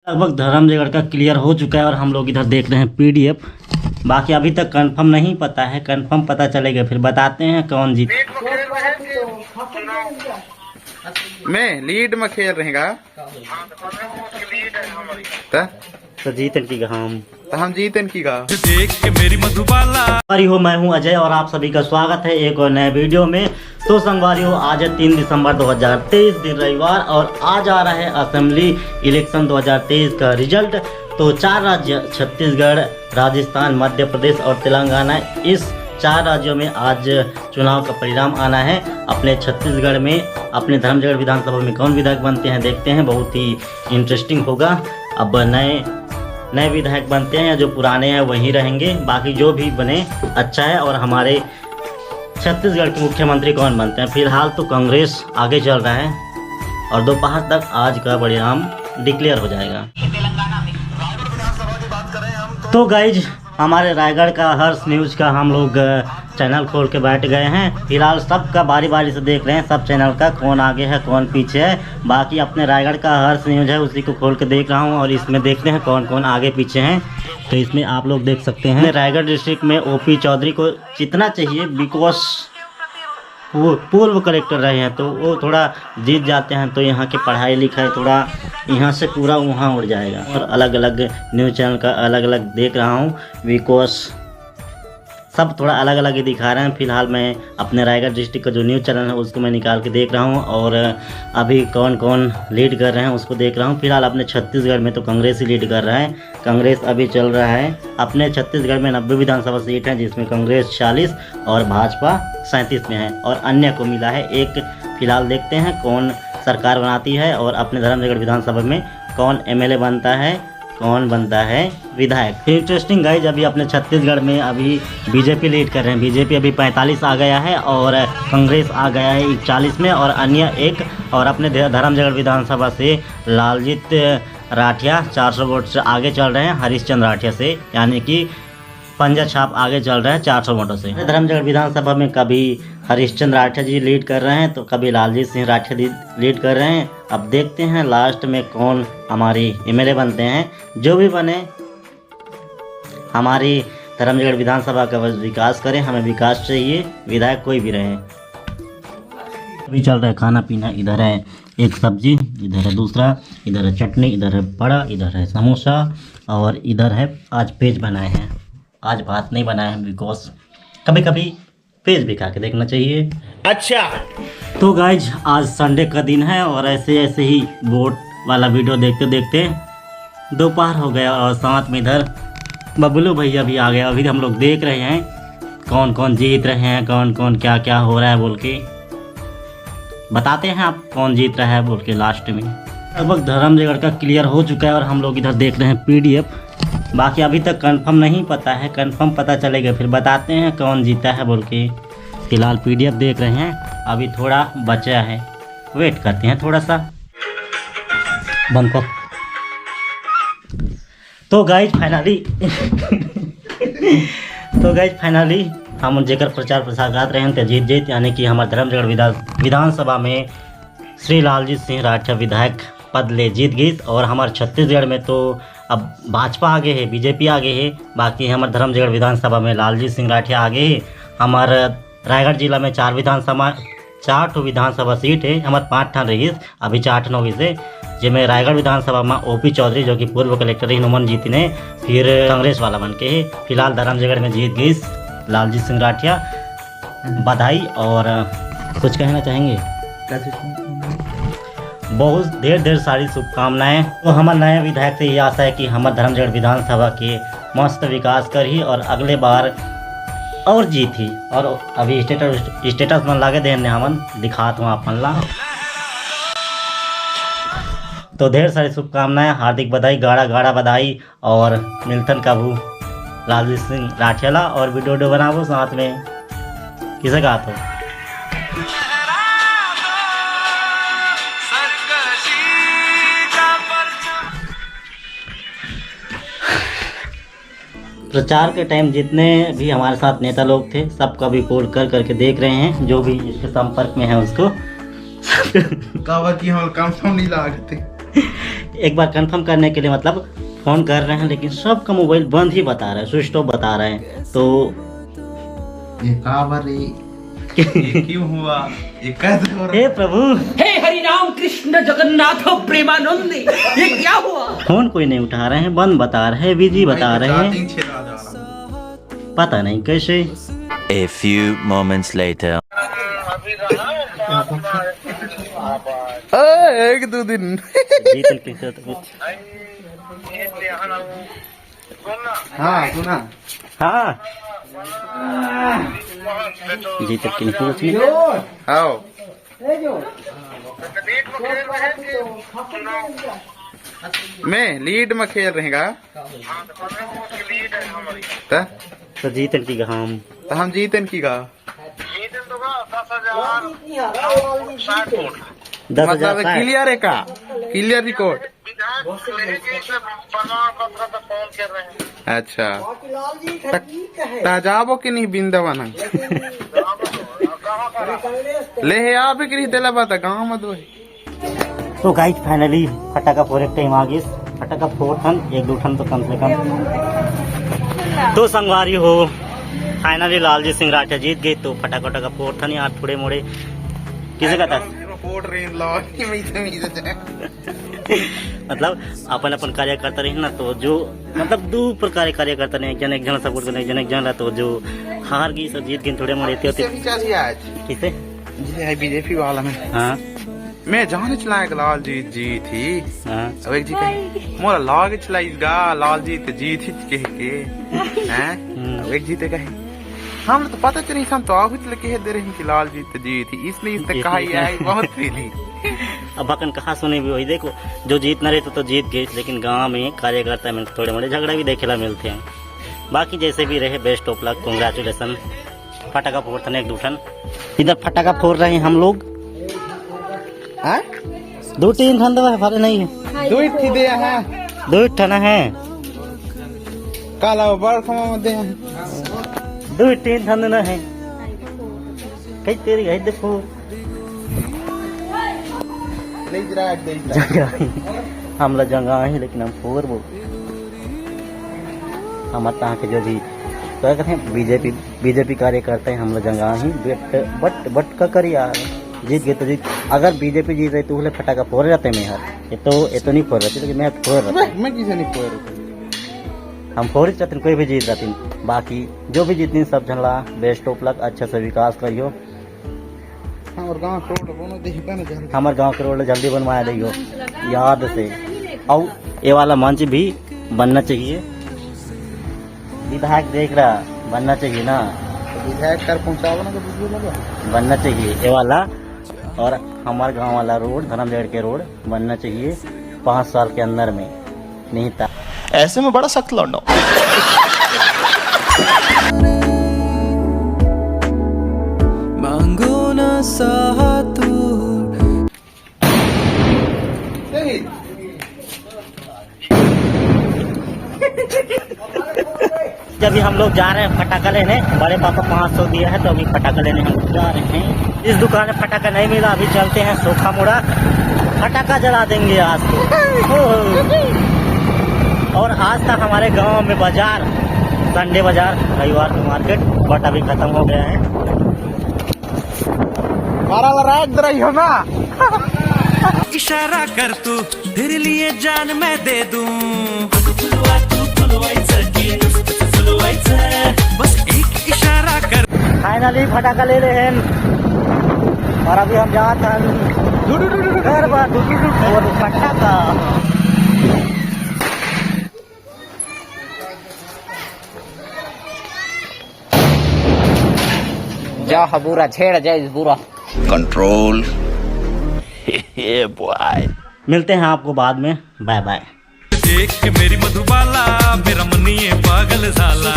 लगभग धर्मजयगढ़ का क्लियर हो चुका है और हम लोग इधर देख रहे हैं पीडीएफ। बाकी अभी तक कंफर्म नहीं पता है, कंफर्म पता चलेगा फिर बताते हैं कौन जीत। मैं लीड में खेल रहेगा तो जीतन की हम जीतन की देख के मेरी मधुबाला। संगवारी हो, मैं हूं अजय और आप सभी का स्वागत है एक और नए वीडियो में। तो संगवारी हो, आज है 3 दिसंबर 2023 दिन रविवार और आज आ रहा है असेंबली इलेक्शन 2023 का रिजल्ट। तो 4 राज्य छत्तीसगढ़, राजस्थान, मध्य प्रदेश और तेलंगाना, इस 4 राज्यों में आज चुनाव का परिणाम आना है। अपने छत्तीसगढ़ में अपने धर्मजयगढ़ विधानसभा में कौन विधायक बनते हैं देखते हैं, बहुत ही इंटरेस्टिंग होगा। अब नए विधायक बनते हैं या जो पुराने हैं वहीं रहेंगे, बाकी जो भी बने अच्छा है। और हमारे छत्तीसगढ़ के मुख्यमंत्री कौन बनते हैं, फिलहाल तो कांग्रेस आगे चल रहा है और दोपहर तक आज का परिणाम डिक्लेयर हो जाएगा। तो गाइज, हमारे रायगढ़ का हर्ष न्यूज़ का हम लोग चैनल खोल के बैठ गए हैं। फिलहाल सबका बारी बारी से देख रहे हैं, सब चैनल का कौन आगे है कौन पीछे है। बाकी अपने रायगढ़ का हर्ष न्यूज़ है उसी को खोल के देख रहा हूं और इसमें देखते हैं कौन कौन आगे पीछे हैं। तो इसमें आप लोग देख सकते हैं रायगढ़ डिस्ट्रिक्ट में ओपी चौधरी को जितना चाहिए, बिकॉज वो पूर्व कलेक्टर रहे हैं तो वो थोड़ा जीत जाते हैं, तो यहाँ की पढ़ाई लिखाई थोड़ा यहाँ से पूरा वहाँ उड़ जाएगा। और अलग अलग न्यूज़ चैनल का अलग अलग देख रहा हूँ, बिकॉज सब थोड़ा अलग अलग ही दिखा रहे हैं। फिलहाल मैं अपने रायगढ़ डिस्ट्रिक्ट का जो न्यूज़ चैनल है उसको मैं निकाल के देख रहा हूँ और अभी कौन कौन लीड कर रहे हैं उसको देख रहा हूँ। फिलहाल अपने छत्तीसगढ़ में तो कांग्रेस ही लीड कर रहा है, कांग्रेस अभी चल रहा है। अपने छत्तीसगढ़ में 90 विधानसभा सीट हैं जिसमें कांग्रेस 40 और भाजपा 37 में है और अन्य को मिला है 1। फिलहाल देखते हैं कौन सरकार बनाती है और अपने धर्मजयगढ़ विधानसभा में कौन एमएलए बनता है, कौन बनता है विधायक। इंटरेस्टिंग गाइज, अभी अपने छत्तीसगढ़ में अभी बीजेपी लीड कर रहे हैं। बीजेपी अभी 45 आ गया है और कांग्रेस आ गया है 41 में और अन्य 1। और अपने धर्मजयगढ़ विधानसभा से लालजीत राठिया 400 वोट से आगे चल रहे हैं हरीशचंद्र राठिया से, यानी कि पंजा छाप आगे चल रहा है 400 वोटों से। धर्मजयगढ़ विधानसभा में कभी हरीशचंद्र राठिया जी लीड कर रहे हैं तो कभी लालजीत सिंह राठिया जी लीड कर रहे हैं। अब देखते हैं लास्ट में कौन हमारी एमएलए बनते हैं। जो भी बने हमारी धर्मजयगढ़ विधानसभा का विकास करें, हमें विकास चाहिए, विधायक कोई भी रहे। अभी चल रहा है खाना पीना, इधर है एक सब्जी, इधर है दूसरा, इधर है चटनी, इधर है बड़ा, इधर है समोसा और इधर है आज पेज बनाए हैं। आज भात नहीं बनाए हैं बिकॉज कभी कभी पेज भी खा के देखना चाहिए। अच्छा, तो गाइज, आज संडे का दिन है और ऐसे ही वोट वाला वीडियो देखते देखते दोपहर हो गया और साथ में इधर बबलू भैया भी आ गया। अभी हम लोग देख रहे हैं कौन कौन जीत रहे हैं, कौन कौन क्या क्या हो रहा है बोल के बताते हैं आप कौन जीत रहा है बोल के लास्ट में। लगभग धर्मजयगढ़ का क्लियर हो चुका है और हम लोग इधर देख रहे हैं पीडीएफ। बाकी अभी तक कंफर्म नहीं पता है, कंफर्म पता चलेगा फिर बताते हैं कौन जीता है बोल के। फिलहाल पीडीएफ देख रहे हैं, अभी थोड़ा बचा है, वेट करते हैं थोड़ा सा। बंद कर। तो गाइज फाइनली हम जेकर प्रचार प्रसार कर रहे हैं तो जीत, यानी कि हमारे धर्मजयगढ़ विधानसभा में श्री लालजीत सिंह राठिया विधायक पद ले जीत गई। और हमारे छत्तीसगढ़ में तो अब भाजपा आगे है, बीजेपी आगे है, बाकी हमारे धर्मजयगढ़ विधानसभा में लालजीत सिंह राठिया आगे है। हमारे रायगढ़ जिला में 4 विधानसभा सीट है, हमारे 5 ठान रही, अभी 4 ठान होगी से जिसमें रायगढ़ विधानसभा में ओपी चौधरी जो कि पूर्व कलेक्टर इन्होंने जीती ने, फिर कांग्रेस वाला बन के है। फिलहाल धर्मजयगढ़ में जीत गई लालजीत सिंह राठिया, बधाई। और कुछ कहना चाहेंगे? बहुत ढेर सारी शुभकामनाएं। तो हमारे नए विधायक से ये आशा है कि हमारे धर्मजयगढ़ विधानसभा के मस्त विकास कर ही और अगले बार और जीत ही। और अभी स्टेटस मन लागे देने हमन दिखात हूँ अपन ला। तो ढेर सारी शुभकामनाएं, हार्दिक बधाई, गाढ़ा बधाई। और मिल्थन काबू लालजीत सिंह राठियाला और वीडियो बनाओ साथ में किसे कहा तो। प्रचार के टाइम जितने भी हमारे साथ नेता लोग थे सबका भी कॉल करके देख रहे हैं, जो भी इसके संपर्क में है उसको। कावा की हम कंफर्म नहीं लागते। एक बार कंफर्म करने के लिए मतलब फ़ोन कर रहे हैं, लेकिन सबका मोबाइल बंद ही बता रहा है, स्विच ऑफ बता रहे हैं। तो ये क्यों हुआ? ये कैसे हो हे प्रभु, हे हरि राम कृष्ण जगन्नाथ प्रेमानंद, ये क्या हुआ? फोन कोई नहीं उठा रहे हैं, बंद बता रहे हैं, बिजी बता रहे हैं, पता नहीं कैसे। A few moments later. एक दो दिन जीतल की तो कुछ। हाँ सुना। हाँ जीतल की पूछ ली। आओ मैं लीड में खेल रहेगा तो जीतल की हम तो हम जीतन की गा 10,000 मतलब का है। क्लियर है का क्लियर रिकॉर्ड। अच्छा जाबो कि नहीं बिंदवन ले आ भी करी दिला बात गाँव में दो। तो गाइस फाइनली फटाका फोड़ एक टाइम आ गई। फटाका फोड़ ठन एक दो ठन तो कम से कम तो संगवारी हो। फाइनली लालजी सिंह राठिया जीत गए। तो फटाका वटाका फोड़ ठन यार थोड़े मोड़े किसे कहता है मतलब अपन अपन कार्य करता रही ना, तो जो मतलब दो प्रकार कार्य करता नहीं, एक जन सपोर्ट करने एक जन तो जो हार गई सब जीत गई थोड़े मोड़े आज किसे बीजेपी वाला में। हाँ मैं जाने चला लाल जी थी। हाँ अब एक जी कही मोरा लाग चलाईगा लाल जी तो जीत ही कह के हैं। अब एक जी तो कहे हम तो पता चली हम तो आगे चल कह दे रहे कि लाल जी तो जीत थी, इसलिए इस तक कहा आई बहुत पीली। अब बकन कहा सुने भी वही देखो, जो जीत न रहे तो जीत गए, लेकिन गांव में कार्यकर्ता में थोड़े मोड़े झगड़ा भी देखेला मिलते हैं। बाकी जैसे भी रहे बेस्ट ऑफ लक, कांग्रेचुलेसन। फटाका फोड़ते हैं एक दूठन, इधर फटाका फोड़ रहे हैं हम लोग। दो तीन ठन दवा है नहीं है, दो ही दे है दो ठन है काला बड़ खमा में दे दो तीन ठन न है। कई तेरी गई देखो ले जरा दे जगह हम लोग जगह है, लेकिन हम फोर वो हम तहाँ के जो भी तो कहते हैं बीजेपी कार्यकर्ता है हम लोग जगह ही बट का करी यार जीत गए तो जीत। अगर बीजेपी जीत रही तो बोले फटाका फोड़ रहते मैं यार, ये तो नहीं फोड़ रहे, लेकिन मैं फोड़ रहा मैं किसे नहीं फोड़ हम फोड़ चाहते कोई भी जीत रहती। बाकी जो भी जीतनी सब झला बेस्ट ऑफ लक, अच्छा से विकास करियो। और गांव के रोड बनो देखता ना जल्दी, हमारे गांव के रोड जल्दी बनवाया रही हो याद से। और ये वाला मंच भी बनना चाहिए, विधायक देख रहा बनना चाहिए ना, विधायक कर पहुंचाओ ना तो बनना चाहिए ये वाला। और हमारे गांव वाला रोड धर्मगढ़ के रोड बनना चाहिए 5 साल के अंदर में, नहीं था ऐसे में बड़ा सख्त लौंडा। मांगो ना सातू जब भी हम लोग जा रहे हैं फटाखा लेने, बड़े पापा 500 दिया है तो अभी फटाखा लेने हम जा रहे हैं। इस दुकान में फटाखा नहीं मिला, अभी चलते हैं सोखा मोड़ा, फटाखा जला देंगे आज तो। और आज तक हमारे गांव में बाजार संडे बाजार रविवार को मार्केट बट अभी खत्म हो गया है। हो ना इशारा कर तू तेरे लिए जान मैं दे दूं। बस एक इशारा कर। फाइनली फटाखा ले रहे हैं और अभी हम जा रहे फटाखा। जा बुरा छेड़ जाए बुरा कंट्रोल। बॉय मिलते हैं आपको बाद में, बाय बाय। देख के मेरी मधुबाला मेरा मनी पागल झाला।